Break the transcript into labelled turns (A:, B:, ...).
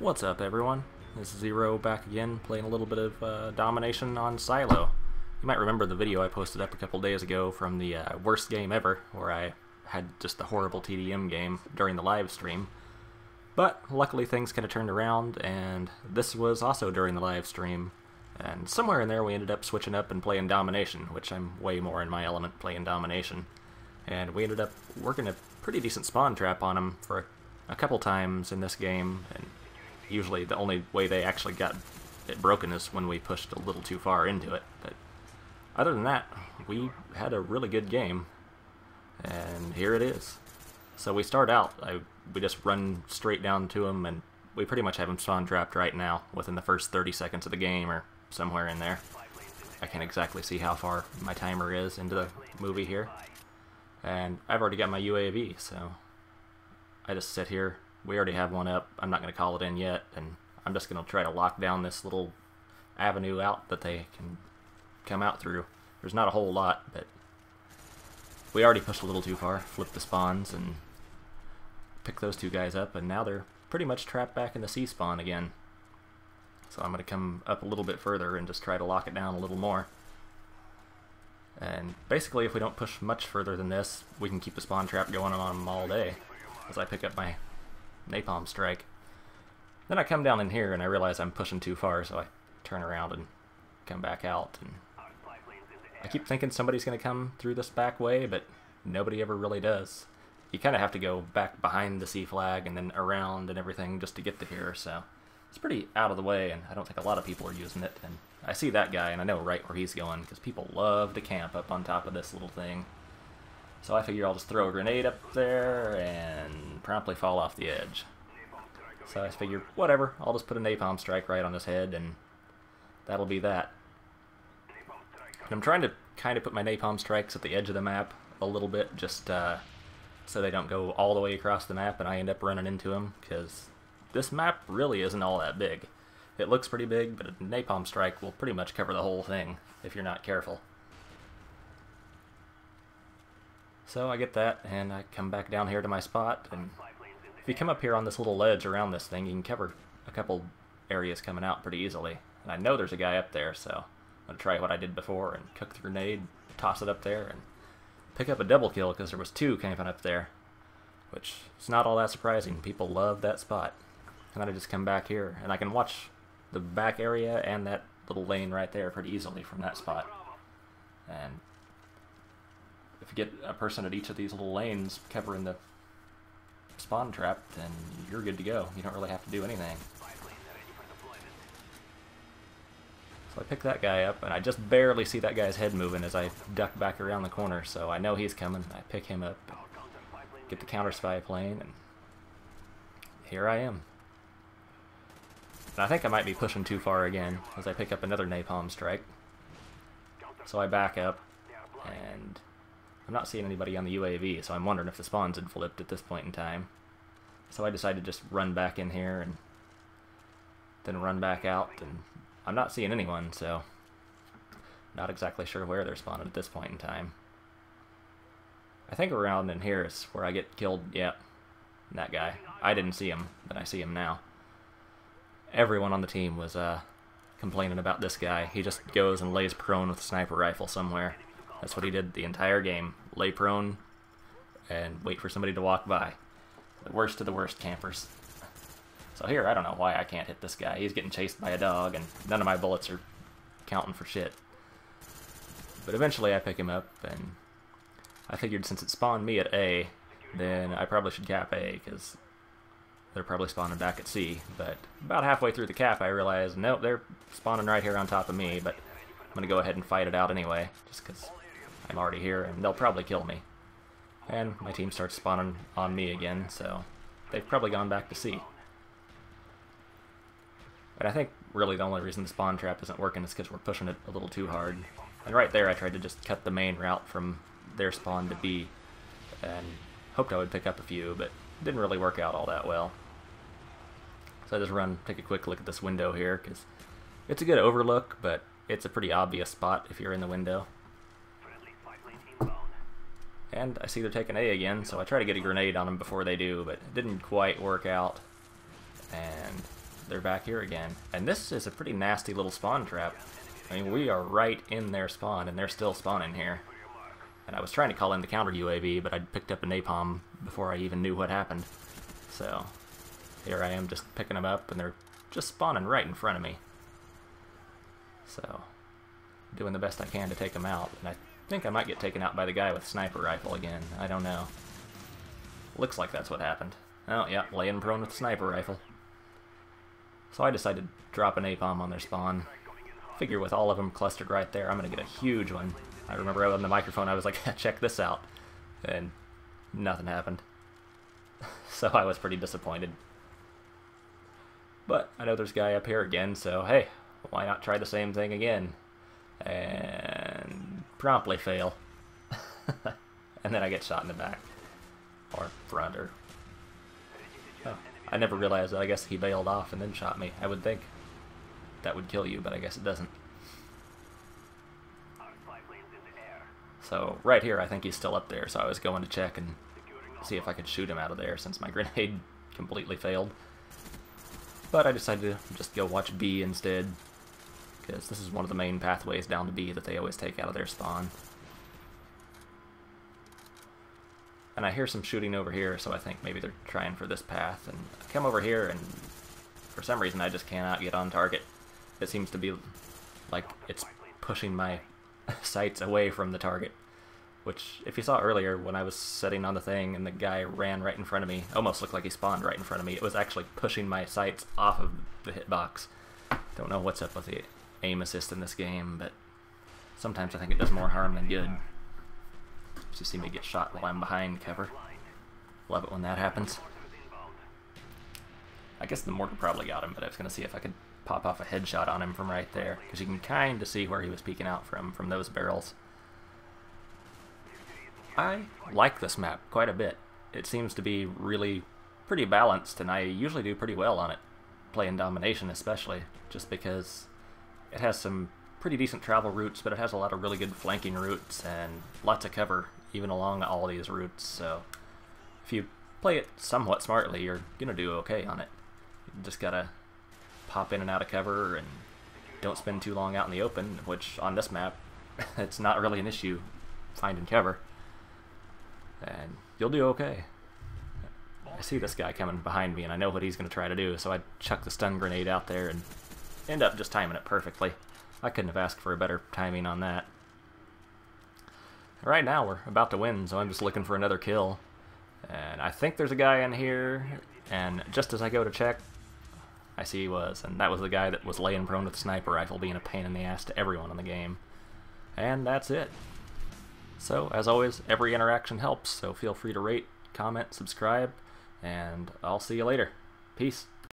A: What's up, everyone? This is Zero back again, playing a little bit of Domination on Silo. You might remember the video I posted up a couple days ago from the worst game ever, where I had just the horrible TDM game during the live stream. But luckily things kind of turned around, and this was also during the live stream. And somewhere in there we ended up switching up and playing Domination, which I'm way more in my element playing Domination. And we ended up working a pretty decent spawn trap on them for a couple times in this game, and usually the only way they actually got it broken is when we pushed a little too far into it. But other than that, we had a really good game, and here it is. So we start out, we just run straight down to them, and we pretty much have them spawn trapped right now within the first 30 seconds of the game, or somewhere in there. I can't exactly see how far my timer is into the movie here. And I've already got my UAV, so I just sit here. We already have one up. I'm not going to call it in yet, and I'm just going to try to lock down this little avenue out that they can come out through. There's not a whole lot, but we already pushed a little too far, flipped the spawns, and picked those two guys up, and now they're pretty much trapped back in the C spawn again. So I'm going to come up a little bit further and just try to lock it down a little more. And basically, if we don't push much further than this, we can keep the spawn trap going on them all day as I pick up my napalm strike. Then I come down in here and I realize I'm pushing too far, so I turn around and come back out. And I keep thinking somebody's going to come through this back way, but nobody ever really does. You kind of have to go back behind the C flag and then around and everything just to get to here, so it's pretty out of the way, and I don't think a lot of people are using it. And I see that guy, and I know right where he's going, because people love to camp up on top of this little thing. So I figure I'll just throw a grenade up there and promptly fall off the edge. So I figure, whatever, I'll just put a napalm strike right on his head, and that'll be that. And I'm trying to kind of put my napalm strikes at the edge of the map a little bit, just so they don't go all the way across the map and I end up running into them, because this map really isn't all that big. It looks pretty big, but a napalm strike will pretty much cover the whole thing if you're not careful. So I get that, and I come back down here to my spot, and if you come up here on this little ledge around this thing, you can cover a couple areas coming out pretty easily. And I know there's a guy up there, so I'm going to try what I did before and cook the grenade, toss it up there, and pick up a double kill, because there was two camping up there, which is not all that surprising. People love that spot. And then I just come back here, and I can watch the back area and that little lane right there pretty easily from that spot. And if you get a person at each of these little lanes covering the spawn trap, then you're good to go. You don't really have to do anything. So I pick that guy up, and I just barely see that guy's head moving as I duck back around the corner, so I know he's coming. I pick him up, get the counter spy plane, and here I am. And I think I might be pushing too far again as I pick up another napalm strike. So I back up, and I'm not seeing anybody on the UAV, so I'm wondering if the spawns had flipped at this point in time. So I decided to just run back in here and then run back out, and I'm not seeing anyone, so not exactly sure where they're spawning at this point in time. I think around in here is where I get killed. Yep, that guy. I didn't see him, but I see him now. Everyone on the team was complaining about this guy. He just goes and lays prone with a sniper rifle somewhere. That's what he did the entire game. Lay prone and wait for somebody to walk by. The worst of the worst campers. So here, I don't know why I can't hit this guy. He's getting chased by a dog, and none of my bullets are counting for shit. But eventually I pick him up, and I figured since it spawned me at A, then I probably should cap A, because they're probably spawning back at C. But about halfway through the cap, I realized, nope, they're spawning right here on top of me, but I'm going to go ahead and fight it out anyway, just because I'm already here, and they'll probably kill me. And my team starts spawning on me again, so they've probably gone back to C. But I think really the only reason the spawn trap isn't working is because we're pushing it a little too hard. And right there I tried to just cut the main route from their spawn to B, and hoped I would pick up a few, but it didn't really work out all that well. So I just take a quick look at this window here, because it's a good overlook, but it's a pretty obvious spot if you're in the window. And I see they're taking A again, so I try to get a grenade on them before they do, but it didn't quite work out. And they're back here again. And this is a pretty nasty little spawn trap. I mean, we are right in their spawn, and they're still spawning here. And I was trying to call in the counter UAV, but I picked up a napalm before I even knew what happened. So, here I am just picking them up, and they're just spawning right in front of me. So, doing the best I can to take them out. And I think I might get taken out by the guy with sniper rifle again. I don't know. Looks like that's what happened. Oh, yeah, laying prone with the sniper rifle. So I decided to drop a napalm on their spawn. Figure with all of them clustered right there, I'm going to get a huge one. I remember on the microphone I was like, check this out. And nothing happened. So I was pretty disappointed. But I know there's a guy up here again, so hey, why not try the same thing again? And promptly fail. And then I get shot in the back. Or front, or... Oh, I never realized that. I guess he bailed off and then shot me. I would think that would kill you, but I guess it doesn't. So, right here, I think he's still up there, so I was going to check and see if I could shoot him out of there since my grenade completely failed. But I decided to just go watch B instead, because this is one of the main pathways down to B that they always take out of their spawn. And I hear some shooting over here, so I think maybe they're trying for this path. And I come over here, and for some reason I just cannot get on target. It seems to be like it's pushing my sights away from the target. Which, if you saw earlier, when I was sitting on the thing and the guy ran right in front of me, almost looked like he spawned right in front of me, it was actually pushing my sights off of the hitbox. Don't know what's up with the aim assist in this game, but sometimes I think it does more harm than good. To see me get shot while I'm behind cover. Love it when that happens. I guess the mortar probably got him, but I was going to see if I could pop off a headshot on him from right there, because you can kind of see where he was peeking out from those barrels. I like this map quite a bit. It seems to be really pretty balanced, and I usually do pretty well on it, playing Domination especially, just because it has some pretty decent travel routes, but it has a lot of really good flanking routes and lots of cover even along all these routes, so if you play it somewhat smartly, you're gonna do okay on it. You just gotta pop in and out of cover and don't spend too long out in the open, which on this map it's not really an issue finding cover, and you'll do okay. I see this guy coming behind me and I know what he's gonna try to do, so I chuck the stun grenade out there and end up just timing it perfectly. I couldn't have asked for a better timing on that. Right now we're about to win, so I'm just looking for another kill. And I think there's a guy in here, and just as I go to check, I see he was, and that was the guy that was laying prone with the sniper rifle, being a pain in the ass to everyone in the game. And that's it. So, as always, every interaction helps, so feel free to rate, comment, subscribe, and I'll see you later. Peace.